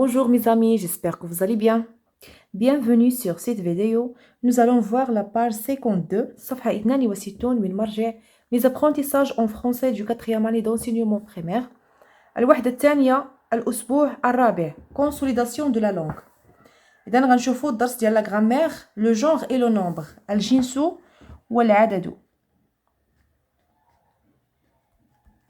Bonjour mes amis, j'espère que vous allez bien. Bienvenue sur cette vidéo. Nous allons voir la page 52, صفحة 62 من مرجع mes apprentissages en français du 4e année d'enseignement primaire. الوحدة الثانية الأسبوع الرابع consolidation de la langue. إذا غنشوفوا الدرس ديال la grammaire, le genre et le nombre. الجنس والعدد.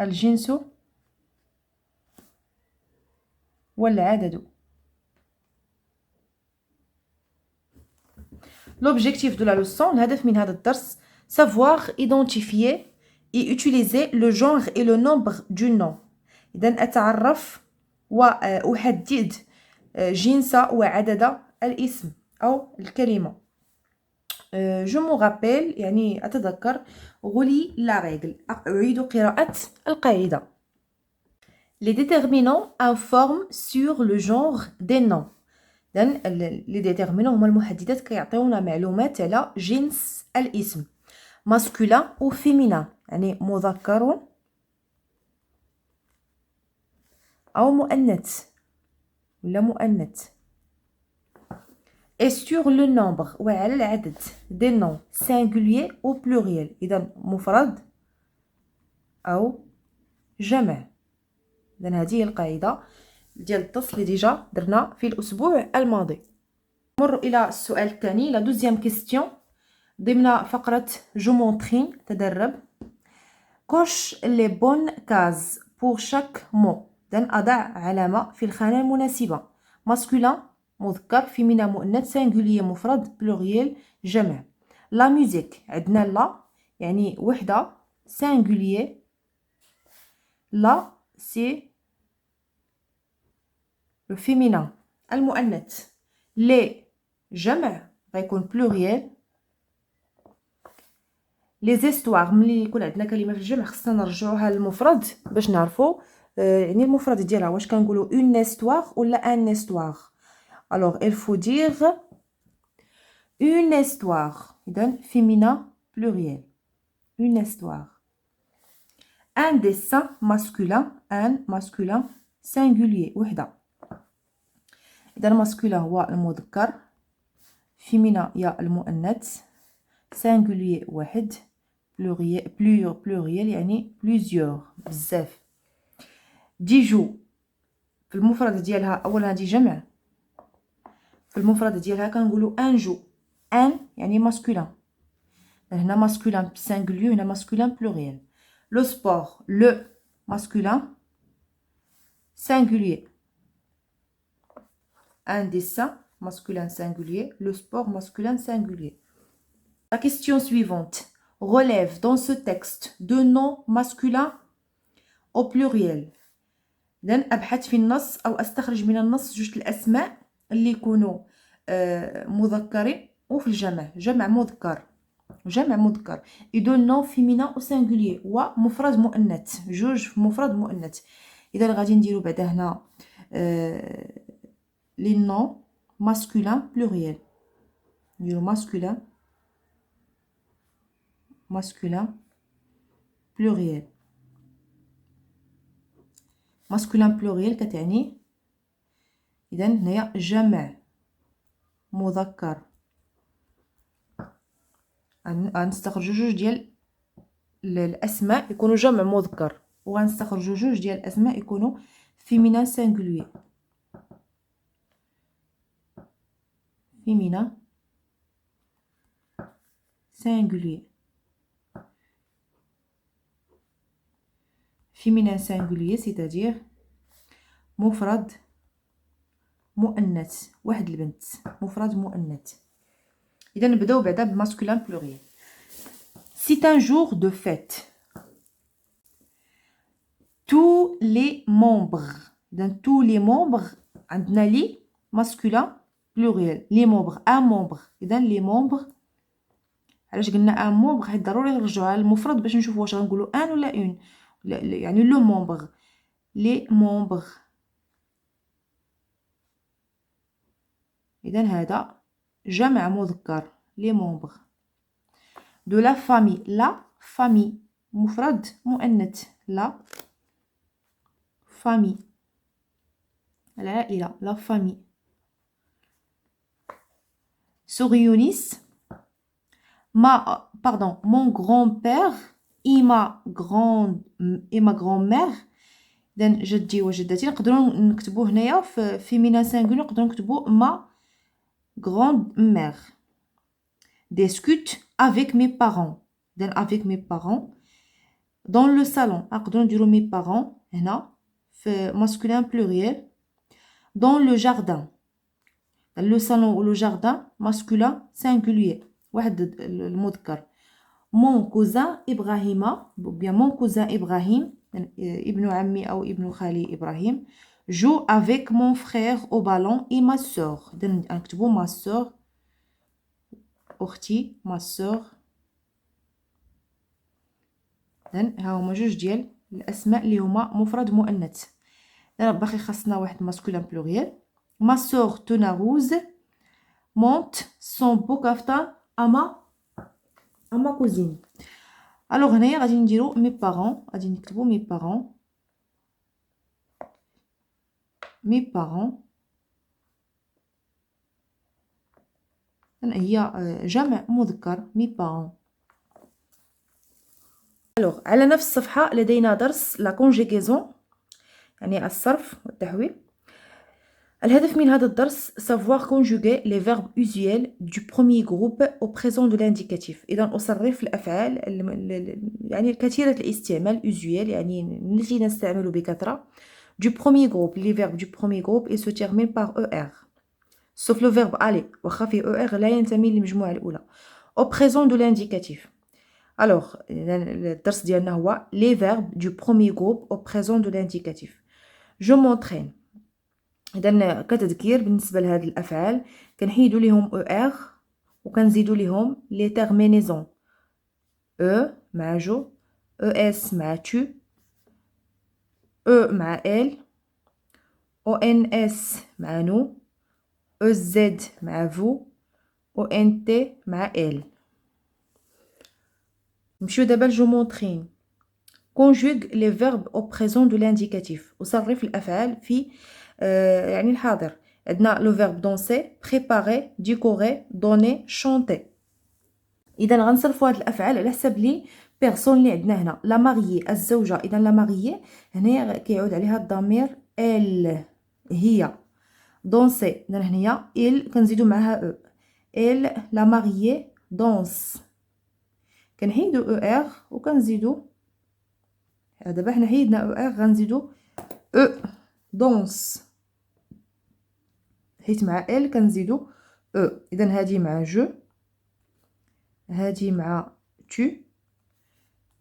الجنس والعدد. L'objectif de la leçon, الهدف من هذا الدرس, savoir identifier et utiliser le genre et le nombre du nom. إذن أتعرف وأحدد جنس وعدد الاسم أو الكلمة. Je me rappelle يعني أتذكر relis la règle. أعيد قراءة القاعدة. Les déterminants informent sur le genre des noms. إذن les déterminants هما المحددات كيعطيونا معلومات على جنس الاسم masculin ou féminin يعني مذكر أو مؤنث ولا مؤنث. et sur le nombre وعلى العدد des noms singuliers ou pluriel إذا مفرد أو جمع. إذن هذه هي القاعدة ديال الدرس اللي ديجا درنا في الأسبوع الماضي. نمر إلى السؤال الثاني لا دوزيام كيستيون ضمن فقرة جو مونترين تدرب. coche les bonnes cases pour chaque mot. إذن أضع علامة في الخانة المناسبة. masculin مذكر féminin مؤنث singulier مفرد pluriel جمع. la musique عندنا لا يعني وحدة singulier لا c'est le féminin المؤنث. les جمع غيكون pluriel. les histoires ملي يكون عندنا كلمه في الجمع خصنا نرجعوها للمفرد باش نعرفوا يعني المفرد ديالها واش كنقولوا une histoire ولا un histoire. alors il faut dire une histoire اذا féminin pluriel une histoire. un dessin masculin un masculin singulier وحده. إذا الماسكولين هو المذكر féminin هي المؤنث singulier واحد pluriel يعني plusieurs بزاف. ديجو في المفرد ديالها أولا هادي جمع في المفرد ديالها كنقولوا ان جو ان يعني ماسكولين هنا ماسكولين singulier هنا ماسكولين pluriel. لو سبور لو ماسكولين singulier. un dessin masculin singulier, le sport masculin singulier. La question suivante relève dans ce texte deux noms masculins au pluriel. إذن أبحث في النص أو أستخرج من النص جوج الأسماء اللي يكونوا مذكرين وفي الجمع جمع مذكر et deux noms féminins au singulier ومفرد مؤنث جوج مفرد مؤنث. إذا غادي نديرو بعدا هنا les noms masculins pluriels. masculin pluriel. masculin pluriel كتعني إذا هنايا جمع مذكر. غنستخرجو جوج ديال الأسماء يكونوا جمع مذكر وغنستخرجو جوج ديال الأسماء يكونوا féminin singulier. féminin singulier. féminin singulier c'est-à-dire مفرد مؤنث واحد البنت مفرد مؤنث. إذا نبداو بعدا بماسكولين pluriel. c'est un jour de fête. tous les membres إذا tous les membres عندنا لي masculin pluriel les membres un membre إذا les membres علاش قلنا ان مومبغ حيت ضروري نرجعوها للمفرد باش نشوفوا واش غنقولوا ان ولا اون يعني لو مومبغ لي مومبغ. اذا هذا جمع مذكر لي مومبغ. دو لا فامي لا فامي مفرد مؤنث لا فامي. العائلة la famille. Souris Younis, mon grand-père et ma grand-mère. إذن جدي وجدتي نقدروا نكتبوا هنايا في féminin singulier نقدروا نكتبوا ma grand-mère discute avec mes parents. إذن avec mes parents dans le salon نقدروا نديروا mes parents هنا في masculin pluriel dans le jardin. Le salon ou le jardin masculin singulier واحد المذكر. mon cousin إبراهيم ou bien mon cousin إبراهيم ابن عمي أو ابن خالي إبراهيم joue avec mon frère au ballon et ma sœur. إذن نكتبوا ma sœur أختي ma sœur. إذن ها هما جوج ديال الأسماء اللي هما مفرد مؤنث. باقي خاصنا واحد masculin pluriel. Ma sœur Tenarouz monte son beau caftan à ma cousine. Alors هنايا غادي نديرو mes parents غادي نكتبو mes parents هي جمع مذكر mes parents. Alors على نفس الصفحة لدينا درس la conjugaison يعني الصرف والتحويل. الهدف من هذا الدرس savoir conjuguer les verbes usuels du premier groupe au présent de l'indicatif. إذا أصرف الأفعال يعني كثيرة الاستعمال usuel يعني التي نستعمل بكثرة du premier groupe. Les verbes du premier groupe ils se terminent par ER sauf le verbe aller واخا فيه ER لا ينتمي للمجموعة الأولى au présent de l'indicatif. Alors الدرس ديالنا هو les verbes du premier groupe au présent de l'indicatif. Je m'entraîne. إذن كتذكير بالنسبة لهاد الأفعال كنحيدو ليهم ER وكنزيدو ليهم لي terminaisons E مع جو ES مع tu E مع elle ONS مع nous EZ مع vous ONT مع elle. نمشيو دابا جو مونطرين. conjugue les verbes au présent de l'indicatif. وصرف الأفعال في يعني الحاضر. عندنا لو فيرب دونسي بريباري ديكوري دوني شونتي. اذا غنصرفوا هاد الافعال على حسب لي بيرسون اللي عندنا هنا. لا ماريي الزوجه اذا لا ماريي هنا كيعود عليها الضمير ال هي. دونسي اذا هنايا il كنزيدو معها او elle لا ماريي دونس كنحيدو او ار وكنزيدو دابا حنا حيدنا او ار غنزيدو او دونس حيت مع ال كنزيدو او. اذا هذه مع جو هذه مع تو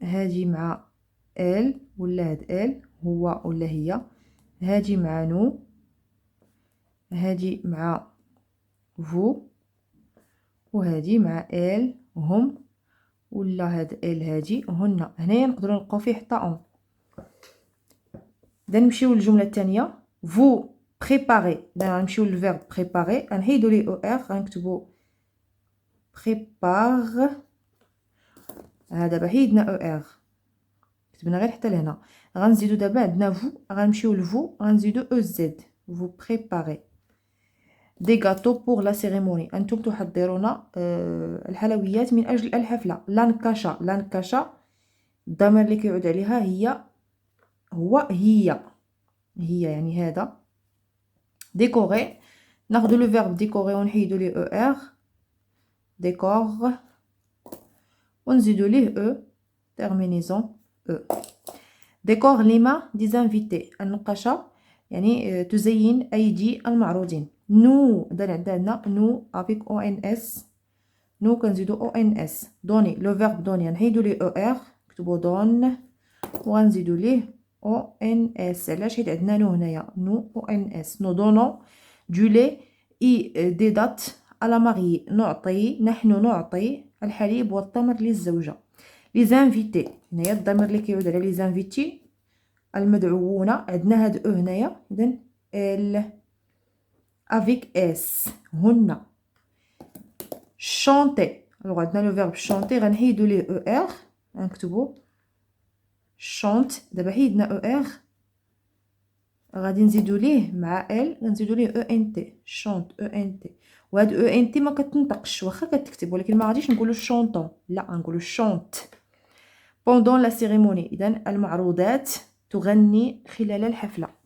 هذه مع ال ولا هاد ال هو ولا هي هذه مع نو هذه مع فو وهذه مع ال هم ولا هاد ال هذه هن. هنايا نقدروا نلقاو فيه حتى اون. اذا نمشيو للجمله الثانيه فو بريباري. اذا غنمشيو للفيرب بريباري غنحيدو لي او ار غنكتبو بريبار. دابا حيدنا او ار كتبنا غير حتى لهنا. غنزيدو دابا عندنا فو غنمشيو لفو غنزيدو او زد فو بريباري. دي غاتو بور لا سيريموني انتم تحضرون الحلويات من اجل الحفله. لانكاشا لانكاشا الضمير اللي كيعود عليها هي يعني هذا. ديكوري ناخذ لو فيرب ديكوري ونحيدو ليه او ار ديكور ونزيدو ليه او تيرمينيزون او. ديكور لما دي زانفيتي النقاشة يعني تزين ايدي المعروضين. نو عندنا نو افيك او ان اس نو كنزيدو او ان اس. دوني لو فيرب دوني نحيدو ليه او ار نكتبو دون وغنزيدو ليه او ان اس. علاش؟ حيت عندنا نو هنايا نو او ان اس. نو دونو دو لي اي دي دات على ماري نحن نعطي الحليب والتمر للزوجه. لي زانفيتي هنايا الضمير اللي كيعود على لي زانفيتي المدعوون عندنا هاد او هنايا. اذا ال افيك اس هن. شونتي لو عندنا لو فيرب شونتي غنحيدو ليه او ار غنكتبو شونت. دابا حيدنا او ار غادي نزيدو ليه مع ال غنزيدو ليه او ان تي شونت او ان تي. وهاد او ان تي ما كتنطقش واخا كتكتب، ولكن ما غاديش نقولو شونطون، لا غنقولو شونت. بوندون لا سيريموني، اذا المعروضات تغني خلال الحفله.